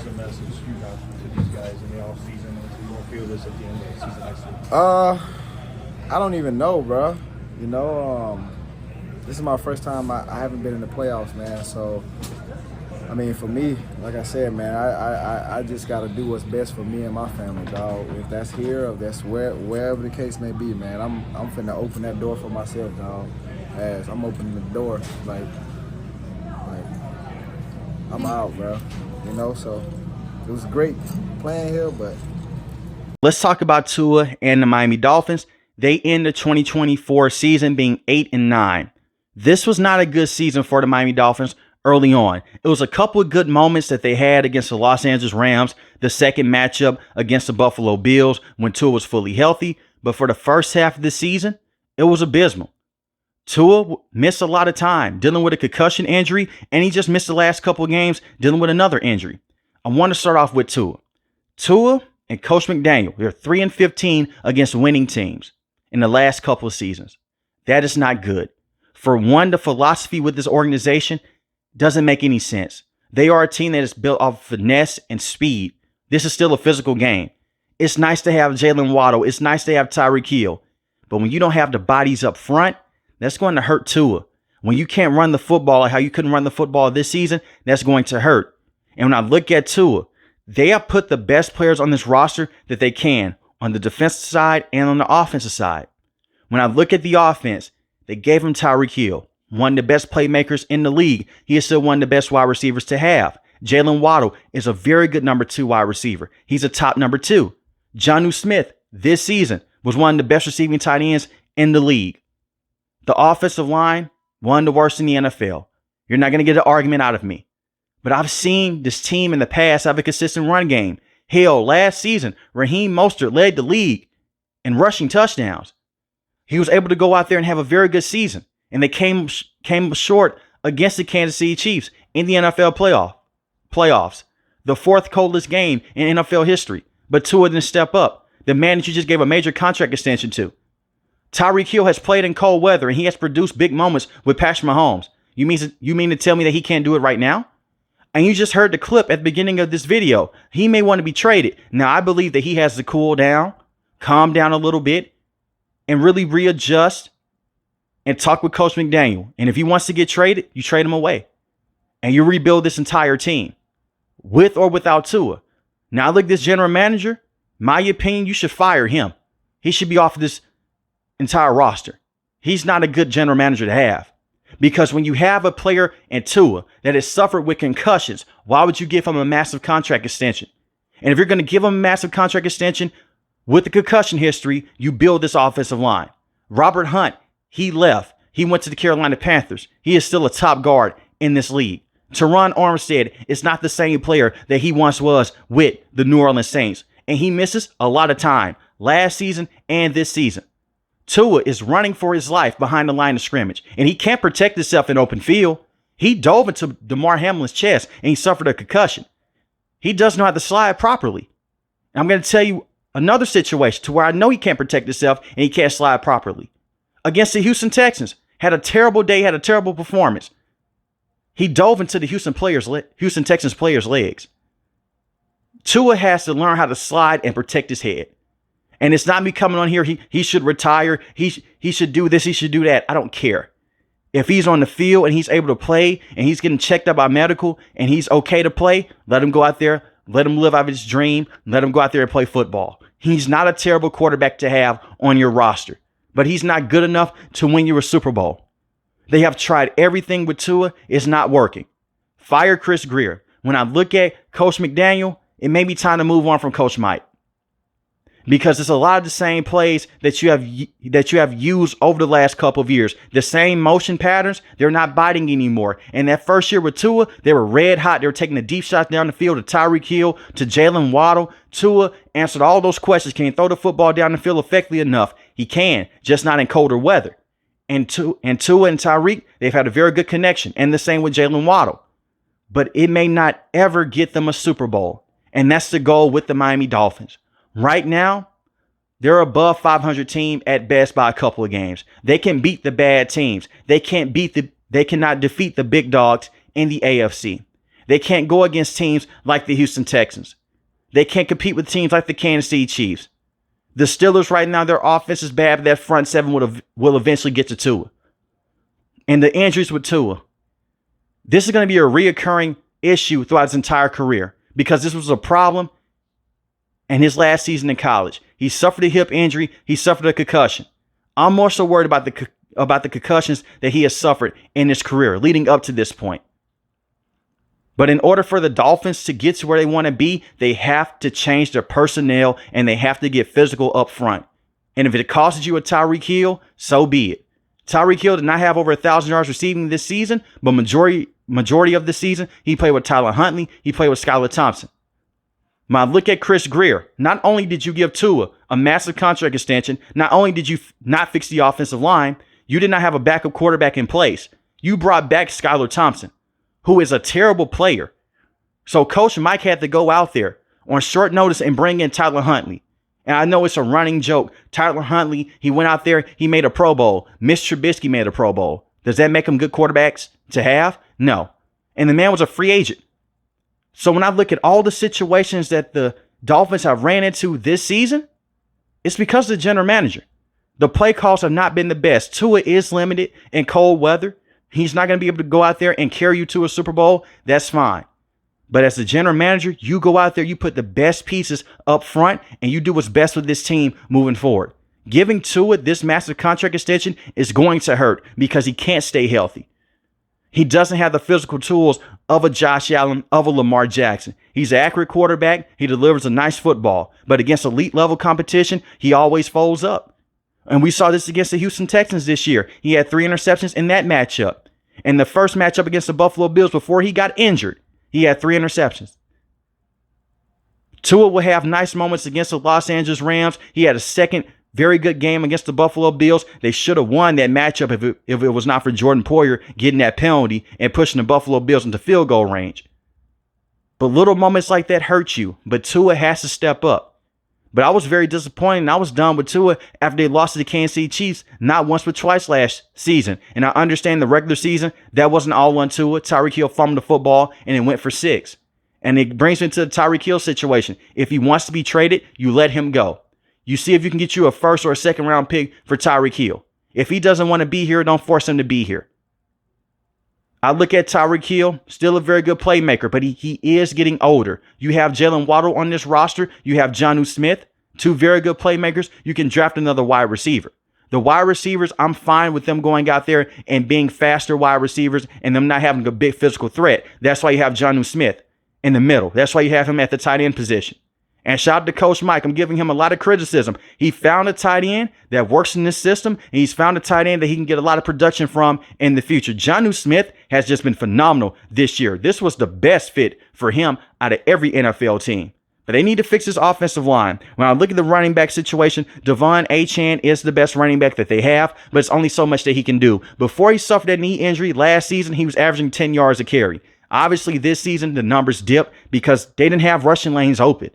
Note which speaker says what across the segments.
Speaker 1: what's the message you got to these guys in the offseason, and you won't feel this at the end of the season next year?
Speaker 2: I don't even know, bro. You know, this is my first time. I haven't been in the playoffs, man. So, I mean, for me, like I said, man, I just got to do what's best for me and my family, dog. If that's here, if that's wherever the case may be, man, I'm finna open that door for myself, dog. As I'm opening the door, like I'm out, bro. You know, so it was great playing here, but.
Speaker 3: Let's talk about Tua and the Miami Dolphins. They end the 2024 season being 8-9. This was not a good season for the Miami Dolphins early on. It was a couple of good moments that they had against the Los Angeles Rams, the second matchup against the Buffalo Bills when Tua was fully healthy. But for the first half of the season, it was abysmal. Tua missed a lot of time dealing with a concussion injury, and he just missed the last couple of games dealing with another injury. I want to start off with Tua. Tua and Coach McDaniel, they're 3-15 against winning teams in the last couple of seasons. That is not good. For one, the philosophy with this organization doesn't make any sense. They are a team that is built off finesse and speed. This is still a physical game. It's nice to have Jalen Waddle. It's nice to have Tyreek Hill. But when you don't have the bodies up front, that's going to hurt Tua. When you can't run the football like how you couldn't run the football this season, that's going to hurt. And when I look at Tua, they have put the best players on this roster that they can on the defensive side and on the offensive side. When I look at the offense, they gave him Tyreek Hill, one of the best playmakers in the league. He is still one of the best wide receivers to have. Jalen Waddle is a very good number 2 wide receiver. He's a top number 2. Jonnu Smith this season was one of the best receiving tight ends in the league. The offensive line, one of the worst in the NFL. You're not going to get an argument out of me. But I've seen this team in the past have a consistent run game. Hell, last season, Raheem Mostert led the league in rushing touchdowns. He was able to go out there and have a very good season. And they came short against the Kansas City Chiefs in the NFL playoffs. The 4th coldest game in NFL history. But Tua didn't step up. The man that you just gave a major contract extension to. Tyreek Hill has played in cold weather and he has produced big moments with Patrick Mahomes. You mean to tell me that he can't do it right now? And you just heard the clip at the beginning of this video. He may want to be traded. Now, I believe that he has to cool down, calm down a little bit, and really readjust and talk with Coach McDaniel. And if he wants to get traded, you trade him away. And you rebuild this entire team with or without Tua. Now, look, this general manager, my opinion, you should fire him. He should be off of this entire roster. He's not a good general manager to have. Because when you have a player in Tua that has suffered with concussions, why would you give him a massive contract extension? And if you're going to give him a massive contract extension with the concussion history, you build this offensive line. Robert Hunt, he left. He went to the Carolina Panthers. He is still a top guard in this league. Teron Armstead is not the same player that he once was with the New Orleans Saints. And he misses a lot of time last season and this season. Tua is running for his life behind the line of scrimmage, and he can't protect himself in open field. He dove into DeMar Hamlin's chest, and he suffered a concussion. He doesn't know how to slide properly. And I'm going to tell you another situation to where I know he can't protect himself, and he can't slide properly. Against the Houston Texans, had a terrible day, had a terrible performance. He dove into the Houston Texans players' legs. Tua has to learn how to slide and protect his head. And it's not me coming on here. He should retire. He should do this. He should do that. I don't care. If he's on the field and he's able to play and he's getting checked out by medical and he's okay to play, let him go out there. Let him live out his dream. Let him go out there and play football. He's not a terrible quarterback to have on your roster, but he's not good enough to win you a Super Bowl. They have tried everything with Tua. It's not working. Fire Chris Grier. When I look at Coach McDaniel, it may be time to move on from Coach Mike. Because it's a lot of the same plays that you have used over the last couple of years. The same motion patterns, they're not biting anymore. And that first year with Tua, they were red hot. They were taking the deep shots down the field to Tyreek Hill, to Jalen Waddle. Tua answered all those questions. Can he throw the football down the field effectively enough? He can, just not in colder weather. And Tua and Tyreek, they've had a very good connection. And the same with Jalen Waddle. But it may not ever get them a Super Bowl. And that's the goal with the Miami Dolphins. Right now, they're above 500 team at best by a couple of games. They can beat the bad teams. They cannot defeat the big dogs in the AFC. They can't go against teams like the Houston Texans. They can't compete with teams like the Kansas City Chiefs. The Steelers right now, their offense is bad, but that front seven will eventually get to Tua. And the injuries with Tua. This is going to be a reoccurring issue throughout his entire career because this was a problem in his last season in college. He suffered a hip injury. He suffered a concussion. I'm more so worried about the concussions that he has suffered in his career leading up to this point. But in order for the Dolphins to get to where they want to be, they have to change their personnel and they have to get physical up front. And if it costs you a Tyreek Hill, so be it. Tyreek Hill did not have over 1,000 yards receiving this season, but majority of the season, he played with Tyler Huntley. He played with Skylar Thompson. When I look at Chris Grier, not only did you give Tua a massive contract extension, not only did you not fix the offensive line, you did not have a backup quarterback in place. You brought back Skylar Thompson, who is a terrible player. So Coach Mike had to go out there on short notice and bring in Tyler Huntley. And I know it's a running joke. Tyler Huntley, he went out there, he made a Pro Bowl. Mitch Trubisky made a Pro Bowl. Does that make them good quarterbacks to have? No. And the man was a free agent. So when I look at all the situations that the Dolphins have ran into this season, it's because of the general manager. The play calls have not been the best. Tua is limited in cold weather. He's not going to be able to go out there and carry you to a Super Bowl. That's fine. But as the general manager, you go out there, you put the best pieces up front, and you do what's best with this team moving forward. Giving Tua this massive contract extension is going to hurt because he can't stay healthy. He doesn't have the physical tools of a Josh Allen, of a Lamar Jackson. He's an accurate quarterback. He delivers a nice football. But against elite level competition, he always folds up. And we saw this against the Houston Texans this year. He had 3 interceptions in that matchup. And the first matchup against the Buffalo Bills before he got injured, he had 3 interceptions. Tua will have nice moments against the Los Angeles Rams. He had a second very good game against the Buffalo Bills. They should have won that matchup if it was not for Jordan Poyer getting that penalty and pushing the Buffalo Bills into field goal range. But little moments like that hurt you. But Tua has to step up. But I was very disappointed, and I was done with Tua after they lost to the Kansas City Chiefs not once but twice last season. And I understand the regular season, that wasn't all on Tua. Tyreek Hill fumbled the football, and it went for 6. And it brings me to the Tyreek Hill situation. If he wants to be traded, you let him go. You see if you can get you a first or a second round pick for Tyreek Hill. If he doesn't want to be here, don't force him to be here. I look at Tyreek Hill, still a very good playmaker, but he is getting older. You have Jalen Waddle on this roster. You have Jonnu Smith, 2 very good playmakers. You can draft another wide receiver. The wide receivers, I'm fine with them going out there and being faster wide receivers and them not having a big physical threat. That's why you have Jonnu Smith in the middle. That's why you have him at the tight end position. And shout out to Coach Mike. I'm giving him a lot of criticism. He found a tight end that works in this system, and he's found a tight end that he can get a lot of production from in the future. Jonnu Smith has just been phenomenal this year. This was the best fit for him out of every NFL team. But they need to fix his offensive line. When I look at the running back situation, Devon Achane is the best running back that they have, but it's only so much that he can do. Before he suffered that knee injury last season, he was averaging 10 yards a carry. Obviously, this season, the numbers dipped because they didn't have rushing lanes open.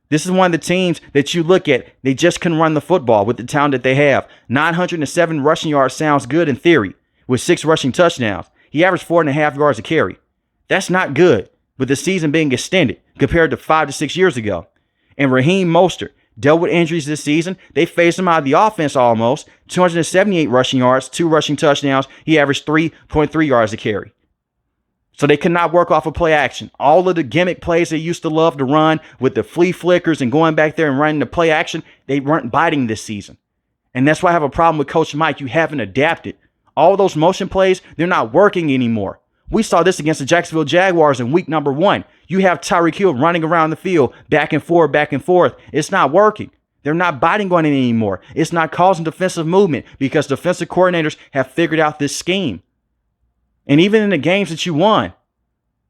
Speaker 3: This is one of the teams that you look at, they just couldn't run the football with the talent that they have. 907 rushing yards sounds good in theory, with 6 rushing touchdowns. He averaged 4.5 yards a carry. That's not good, with the season being extended compared to 5 to 6 years ago. And Raheem Mostert dealt with injuries this season. They phased him out of the offense almost. 278 rushing yards, 2 rushing touchdowns. He averaged 3.3 yards a carry. So they could not work off of play action. All of the gimmick plays they used to love to run with the flea flickers and going back there and running the play action, they weren't biting this season. And that's why I have a problem with Coach Mike. You haven't adapted. All those motion plays, they're not working anymore. We saw this against the Jacksonville Jaguars in week number 1. You have Tyreek Hill running around the field, back and forth, back and forth. It's not working. They're not biting on it anymore. It's not causing defensive movement because defensive coordinators have figured out this scheme. And even in the games that you won,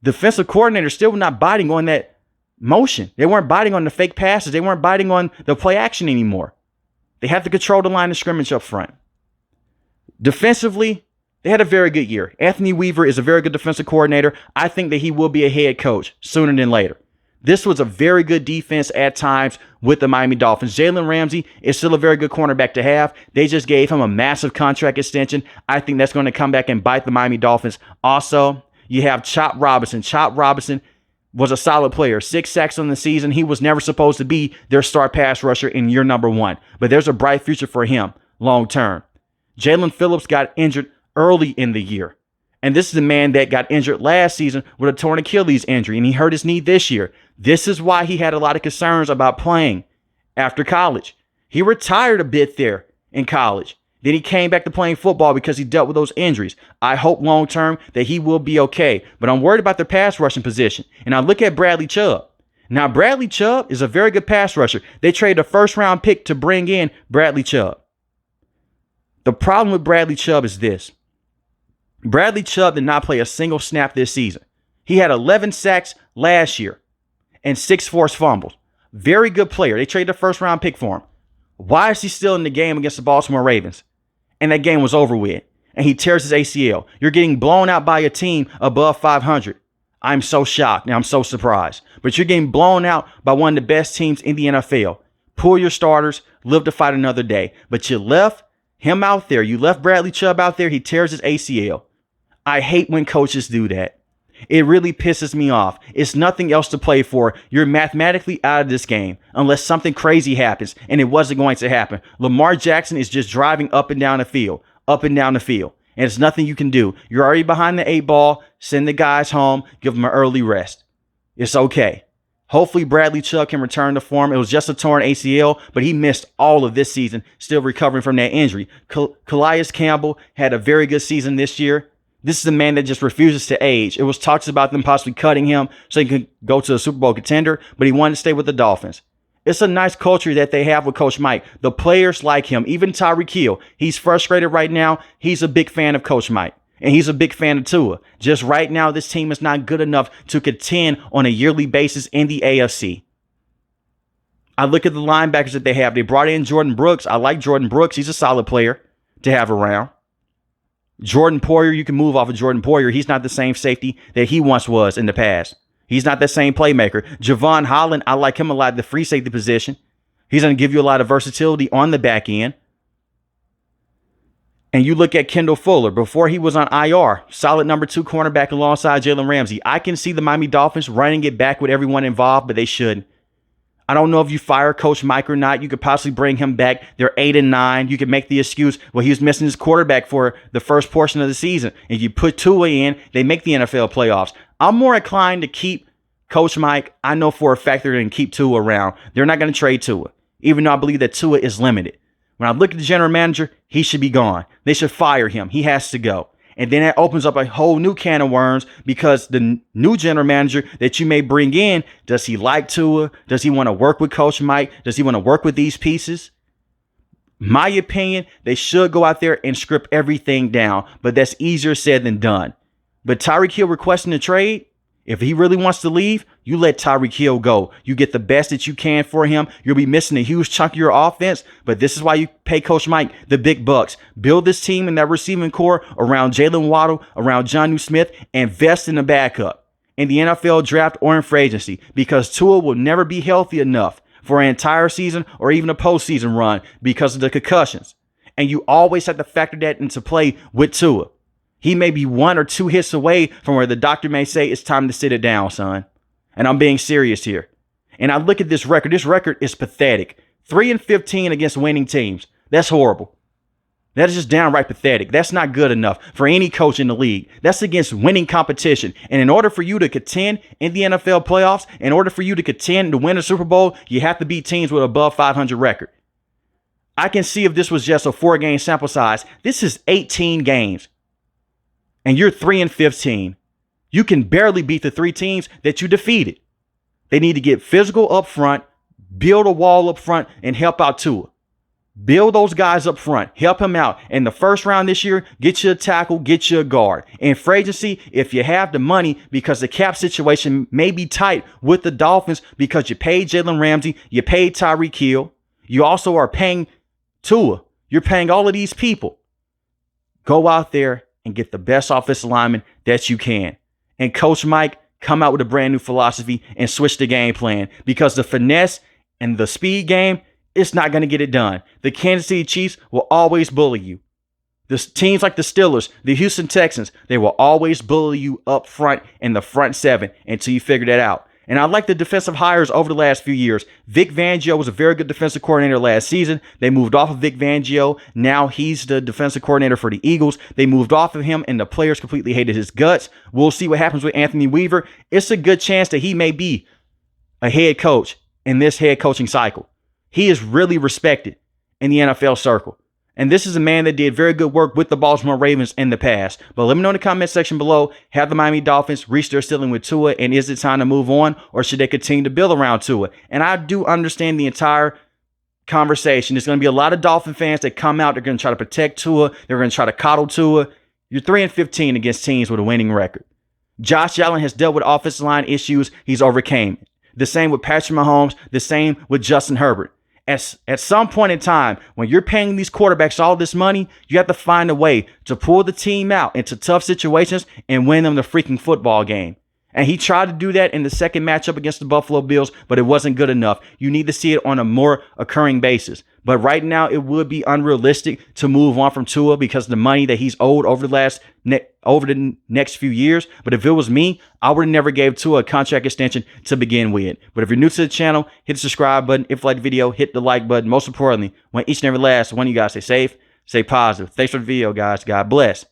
Speaker 3: defensive coordinators still were not biting on that motion. They weren't biting on the fake passes. They weren't biting on the play action anymore. They have to control the line of scrimmage up front. Defensively, they had a very good year. Anthony Weaver is a very good defensive coordinator. I think that he will be a head coach sooner than later. This was a very good defense at times with the Miami Dolphins. Jalen Ramsey is still a very good cornerback to have. They just gave him a massive contract extension. I think that's going to come back and bite the Miami Dolphins. Also, you have Chop Robinson. Chop Robinson was a solid player. 6 sacks on the season. He was never supposed to be their star pass rusher in year number 1. But there's a bright future for him long term. Jalen Phillips got injured early in the year. And this is a man that got injured last season with a torn Achilles injury, and he hurt his knee this year. This is why he had a lot of concerns about playing after college. He retired a bit there in college. Then he came back to playing football because he dealt with those injuries. I hope long term that he will be okay, but I'm worried about their pass rushing position. And I look at Bradley Chubb. Now, Bradley Chubb is a very good pass rusher. They traded a first-round pick to bring in Bradley Chubb. The problem with Bradley Chubb is this. Bradley Chubb did not play a single snap this season. He had 11 sacks last year and 6 forced fumbles. Very good player. They traded a first-round pick for him. Why is he still in the game against the Baltimore Ravens? And that game was over with. And he tears his ACL. You're getting blown out by a team above 500. I'm so shocked. Now I'm so surprised. But you're getting blown out by one of the best teams in the NFL. Pull your starters. Live to fight another day. But you left him out there. You left Bradley Chubb out there. He tears his ACL. I hate when coaches do that. It really pisses me off. It's nothing else to play for. You're mathematically out of this game unless something crazy happens, and it wasn't going to happen. Lamar Jackson is just driving up and down the field, and it's nothing you can do. You're already behind the 8 ball. Send the guys home. Give them an early rest. It's okay. Hopefully Bradley Chubb can return to form. It was just a torn ACL, but he missed all of this season, still recovering from that injury. Calais Campbell had a very good season this year. This is a man that just refuses to age. It was talks about them possibly cutting him so he could go to a Super Bowl contender, but he wanted to stay with the Dolphins. It's a nice culture that they have with Coach Mike. The players like him. Even Tyreek Hill. He's frustrated right now. He's a big fan of Coach Mike. And he's a big fan of Tua. Just right now, this team is not good enough to contend on a yearly basis in the AFC. I look at the linebackers that they have. They brought in Jordan Brooks. I like Jordan Brooks. He's a solid player to have around. Jordan Poyer, you can move off of Jordan Poyer. He's not the same safety that he once was in the past. He's not that same playmaker. Javon Holland, I like him a lot at the free safety position. He's going to give you a lot of versatility on the back end. And you look at Kendall Fuller. Before he was on IR, solid number 2 cornerback alongside Jalen Ramsey. I can see the Miami Dolphins running it back with everyone involved, but they shouldn't. I don't know if you fire Coach Mike or not. You could possibly bring him back. They're 8-9. You could make the excuse, well, he was missing his quarterback for the first portion of the season. And you put Tua in, they make the NFL playoffs. I'm more inclined to keep Coach Mike. I know for a fact they're going to keep Tua around. They're not going to trade Tua, even though I believe that Tua is limited. When I look at the general manager, he should be gone. They should fire him. He has to go. And then that opens up a whole new can of worms because the new general manager that you may bring in, does he like Tua? Does he want to work with Coach Mike? Does he want to work with these pieces? My opinion, they should go out there and script everything down, but that's easier said than done. But Tyreek Hill requesting a trade, if he really wants to leave, you let Tyreek Hill go. You get the best that you can for him. You'll be missing a huge chunk of your offense, but this is why you pay Coach Mike the big bucks. Build this team in that receiving core around Jalen Waddle, around Jonnu Smith, and invest in the backup in the NFL draft or in free agency because Tua will never be healthy enough for an entire season or even a postseason run because of the concussions. And you always have to factor that into play with Tua. He may be 1 or 2 hits away from where the doctor may say it's time to sit it down, son. And I'm being serious here. And I look at this record. This record is pathetic. 3-15 against winning teams. That's horrible. That is just downright pathetic. That's not good enough for any coach in the league. That's against winning competition. And in order for you to contend in the NFL playoffs, in order for you to contend to win a Super Bowl, you have to beat teams with above 500 record. I can see if this was just a 4-game sample size. This is 18 games. And you're 3-15. You can barely beat the 3 teams that you defeated. They need to get physical up front, build a wall up front, and help out Tua. Build those guys up front. Help him out. In the first round this year, get you a tackle, get you a guard. In free agency, if you have the money, because the cap situation may be tight with the Dolphins because you paid Jalen Ramsey, you paid Tyreek Hill, you also are paying Tua. You're paying all of these people. Go out there and get the best offensive lineman that you can. And Coach Mike, come out with a brand new philosophy and switch the game plan because the finesse and the speed game, it's not going to get it done. The Kansas City Chiefs will always bully you. The teams like the Steelers, the Houston Texans, they will always bully you up front in the front seven until you figure that out. And I like the defensive hires over the last few years. Vic Fangio was a very good defensive coordinator last season. They moved off of Vic Fangio. Now he's the defensive coordinator for the Eagles. They moved off of him, and the players completely hated his guts. We'll see what happens with Anthony Weaver. It's a good chance that he may be a head coach in this head coaching cycle. He is really respected in the NFL circle. And this is a man that did very good work with the Baltimore Ravens in the past. But let me know in the comment section below, have the Miami Dolphins reached their ceiling with Tua, and is it time to move on, or should they continue to build around Tua? And I do understand the entire conversation. There's going to be a lot of Dolphin fans that come out. They're going to try to protect Tua. They're going to try to coddle Tua. You're 3-15 against teams with a winning record. Josh Allen has dealt with offensive line issues. He's overcame it. The same with Patrick Mahomes. The same with Justin Herbert. At some point in time, when you're paying these quarterbacks all this money, you have to find a way to pull the team out into tough situations and win them the freaking football game. And he tried to do that in the second matchup against the Buffalo Bills, but it wasn't good enough. You need to see it on a more occurring basis. But right now, it would be unrealistic to move on from Tua because of the money that he's owed over the next few years. But if it was me, I would have never gave Tua a contract extension to begin with. But if you're new to the channel, hit the subscribe button. If you like the video, hit the like button. Most importantly, want each and every last one of you guys stay safe, stay positive. Thanks for the video, guys. God bless.